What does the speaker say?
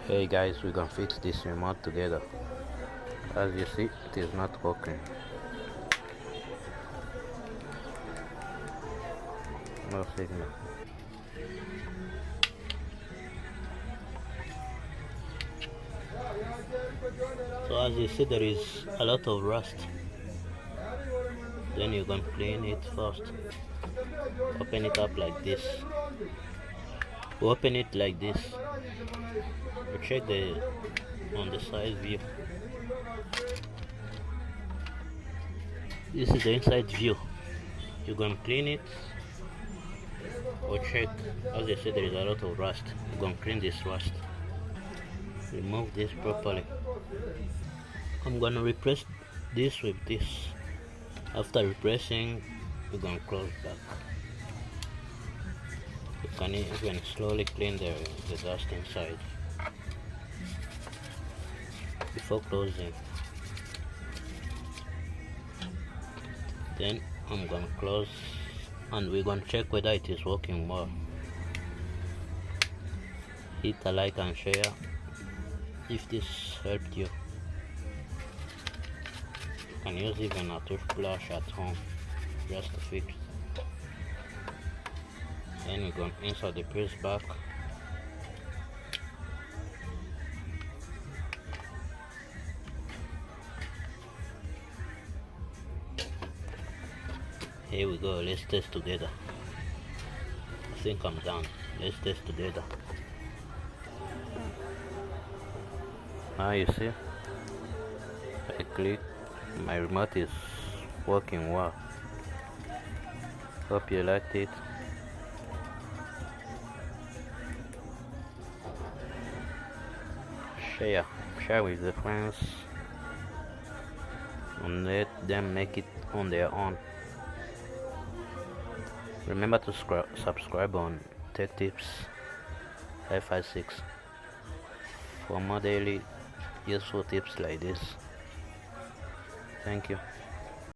Hey guys, we can fix this remote together. As you see, it is not working. No signal. So as you see, there is a lot of rust. Then you can clean it first. Open it up like this. Open it like this. You check the on the side view. This is the inside view. You can clean it or check. As I said, there is a lot of rust. You can clean this rust. Remove this properly. I'm gonna repress this with this. After repressing, you're gonna close back. You can even slowly clean the dust inside before closing. Then I'm gonna close and we're gonna check whether it is working well. Hit a like and share if this helped you. You can use even a toothbrush at home just to fix. Then we're gonna insert the press back. Here we go, let's test together. I think I'm done. Let's test together. Now you see, I click, my remote is working well. Hope you liked it. Share with the friends and let them make it on their own. Remember to subscribe on Tech Tips 556 for more daily useful tips like this. Thank you.